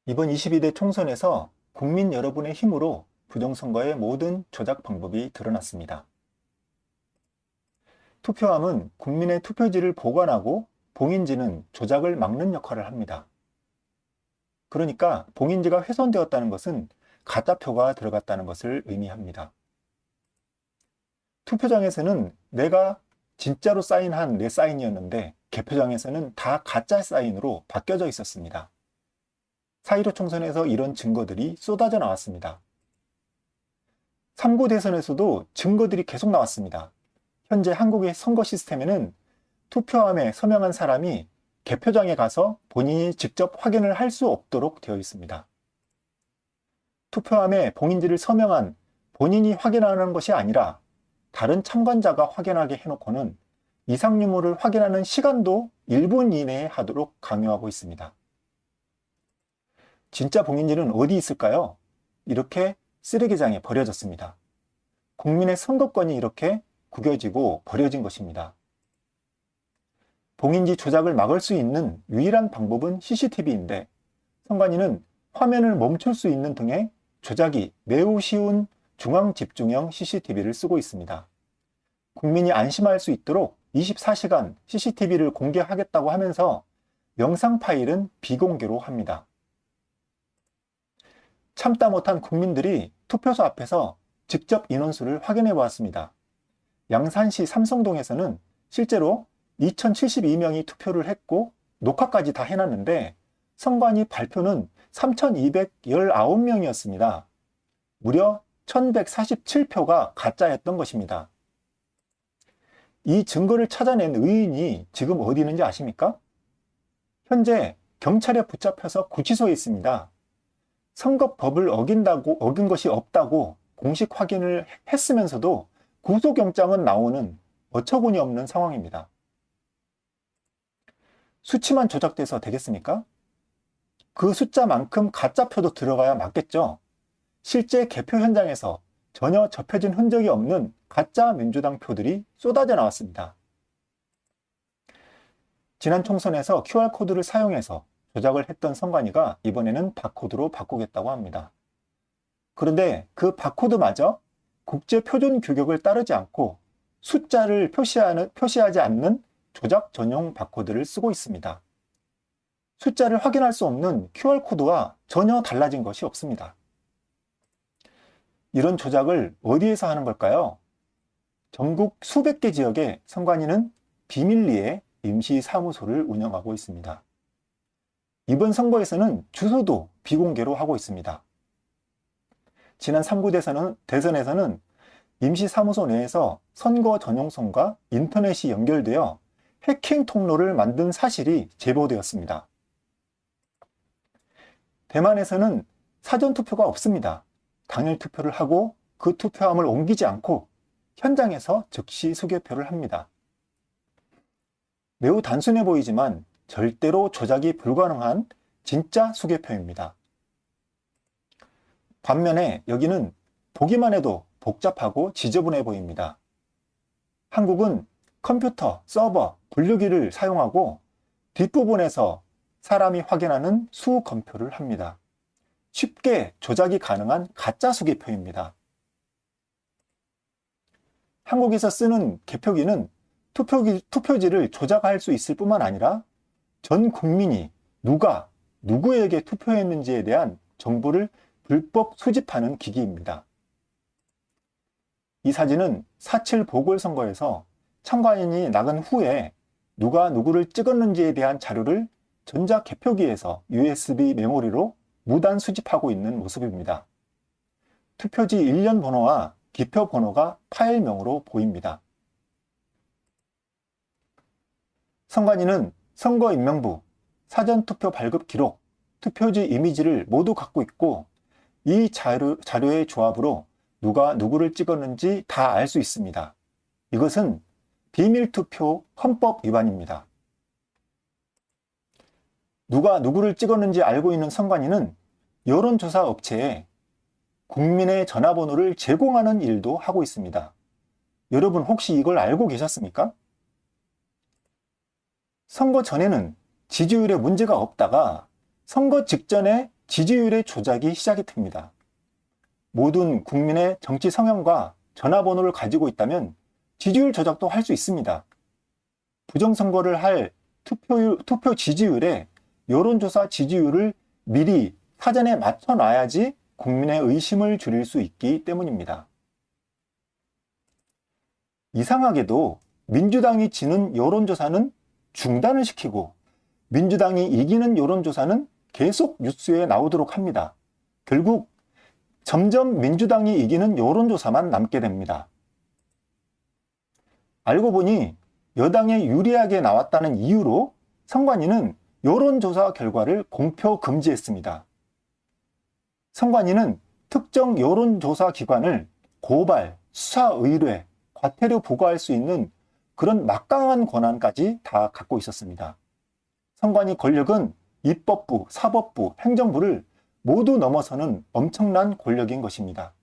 이번 22대 총선에서 국민 여러분의 힘으로 부정선거의 모든 조작 방법이 드러났습니다. 투표함은 국민의 투표지를 보관하고 봉인지는 조작을 막는 역할을 합니다. 그러니까 봉인지가 훼손되었다는 것은 가짜표가 들어갔다는 것을 의미합니다. 투표장에서는 내가 진짜로 사인한 내 사인이었는데 개표장에서는 다 가짜 사인으로 바뀌어져 있었습니다. 4.15 총선에서 이런 증거들이 쏟아져 나왔습니다. 3구 대선에서도 증거들이 계속 나왔습니다. 현재 한국의 선거 시스템에는 투표함에 서명한 사람이 개표장에 가서 본인이 직접 확인을 할 수 없도록 되어 있습니다. 투표함에 봉인지를 서명한 본인이 확인하는 것이 아니라 다른 참관자가 확인하게 해놓고는 이상 유무를 확인하는 시간도 1분 이내에 하도록 강요하고 있습니다. 진짜 봉인지는 어디 있을까요? 이렇게 쓰레기장에 버려졌습니다. 국민의 선거권이 이렇게 구겨지고 버려진 것입니다. 봉인지 조작을 막을 수 있는 유일한 방법은 CCTV인데 선관위는 화면을 멈출 수 있는 등의 조작이 매우 쉬운 중앙집중형 CCTV를 쓰고 있습니다. 국민이 안심할 수 있도록 24시간 CCTV를 공개하겠다고 하면서 영상 파일은 비공개로 합니다. 참다 못한 국민들이 투표소 앞에서 직접 인원수를 확인해 보았습니다. 양산시 삼성동에서는 실제로 2072명이 투표를 했고 녹화까지 다 해놨는데 선관위 발표는 3219명이었습니다. 무려 1147표가 가짜였던 것입니다. 이 증거를 찾아낸 의인이 지금 어디 있는지 아십니까? 현재 경찰에 붙잡혀서 구치소에 있습니다. 선거법을 어긴 것이 없다고 공식 확인을 했으면서도 구속영장은 나오는 어처구니 없는 상황입니다. 수치만 조작돼서 되겠습니까? 그 숫자만큼 가짜표도 들어가야 맞겠죠. 실제 개표 현장에서 전혀 접혀진 흔적이 없는 가짜 민주당 표들이 쏟아져 나왔습니다. 지난 총선에서 QR코드를 사용해서 조작을 했던 선관위가 이번에는 바코드로 바꾸겠다고 합니다. 그런데 그 바코드마저 국제표준 규격을 따르지 않고 숫자를 표시하지 않는 조작 전용 바코드를 쓰고 있습니다. 숫자를 확인할 수 없는 QR코드와 전혀 달라진 것이 없습니다. 이런 조작을 어디에서 하는 걸까요? 전국 수백 개 지역에 선관위는 비밀리에 임시사무소를 운영하고 있습니다. 이번 선거에서는 주소도 비공개로 하고 있습니다. 지난 3구 대선에서는 임시사무소 내에서 선거 전용선과 인터넷이 연결되어 해킹 통로를 만든 사실이 제보되었습니다. 대만에서는 사전투표가 없습니다. 당일 투표를 하고 그 투표함을 옮기지 않고 현장에서 즉시 수개표를 합니다. 매우 단순해 보이지만 절대로 조작이 불가능한 진짜 수개표입니다. 반면에 여기는 보기만 해도 복잡하고 지저분해 보입니다. 한국은 컴퓨터, 서버, 분류기를 사용하고 뒷부분에서 사람이 확인하는 수검표를 합니다. 쉽게 조작이 가능한 가짜 수개표입니다. 한국에서 쓰는 개표기는 투표지를 조작할 수 있을 뿐만 아니라 전 국민이 누가 누구에게 투표했는지에 대한 정보를 불법 수집하는 기기입니다. 이 사진은 4.7 보궐선거에서 참관인이 나간 후에 누가 누구를 찍었는지에 대한 자료를 전자개표기에서 USB 메모리로 무단 수집하고 있는 모습입니다. 투표지 일련 번호와 기표 번호가 파일명으로 보입니다. 선관위는 선거인명부, 사전투표 발급 기록, 투표지 이미지를 모두 갖고 있고 이 자료의 조합으로 누가 누구를 찍었는지 다 알 수 있습니다. 이것은 비밀투표 헌법 위반입니다. 누가 누구를 찍었는지 알고 있는 선관위는 여론조사 업체에 국민의 전화번호를 제공하는 일도 하고 있습니다. 여러분 혹시 이걸 알고 계셨습니까? 선거 전에는 지지율에 문제가 없다가 선거 직전에 지지율의 조작이 시작이 됩니다. 모든 국민의 정치 성향과 전화번호를 가지고 있다면 지지율 조작도 할 수 있습니다. 부정선거를 할 투표 지지율에 여론조사 지지율을 미리 사전에 맞춰놔야지 국민의 의심을 줄일 수 있기 때문입니다. 이상하게도 민주당이 지는 여론조사는 중단을 시키고 민주당이 이기는 여론조사는 계속 뉴스에 나오도록 합니다. 결국 점점 민주당이 이기는 여론조사만 남게 됩니다. 알고 보니 여당에 유리하게 나왔다는 이유로 선관위는 여론조사 결과를 공표 금지했습니다. 선관위는 특정 여론조사 기관을 고발, 수사 의뢰, 과태료 부과할 수 있는 그런 막강한 권한까지 다 갖고 있었습니다. 선관위 권력은 입법부, 사법부, 행정부를 모두 넘어서는 엄청난 권력인 것입니다.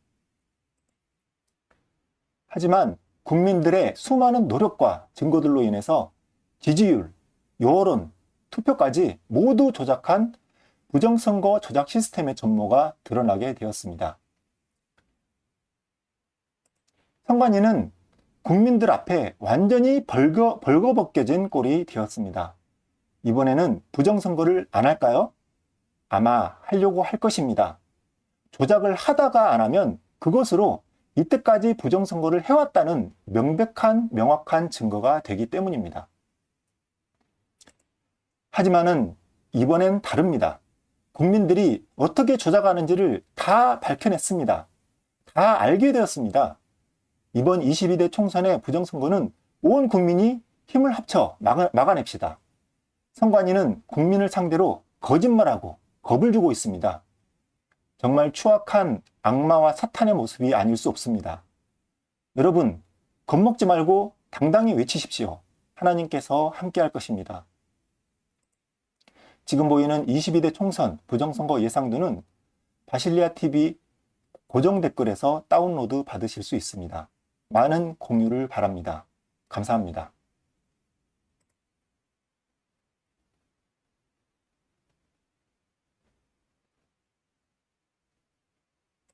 하지만 국민들의 수많은 노력과 증거들로 인해서 지지율, 여론, 투표까지 모두 조작한 부정선거 조작 시스템의 전모가 드러나게 되었습니다. 선관위는 국민들 앞에 완전히 벌거벗겨진 꼴이 되었습니다. 이번에는 부정선거를 안 할까요? 아마 하려고 할 것입니다. 조작을 하다가 안 하면 그것으로 이때까지 부정선거를 해왔다는 명확한 증거가 되기 때문입니다. 하지만은 이번엔 다릅니다. 국민들이 어떻게 조작하는지를 다 밝혀냈습니다. 다 알게 되었습니다. 이번 22대 총선의 부정선거는 온 국민이 힘을 합쳐 막아냅시다. 선관위는 국민을 상대로 거짓말하고 겁을 주고 있습니다. 정말 추악한 악마와 사탄의 모습이 아닐 수 없습니다. 여러분, 겁먹지 말고 당당히 외치십시오. 하나님께서 함께할 것입니다. 지금 보이는 22대 총선 부정선거 예상도는 바실리아TV 고정 댓글에서 다운로드 받으실 수 있습니다. 많은 공유를 바랍니다. 감사합니다.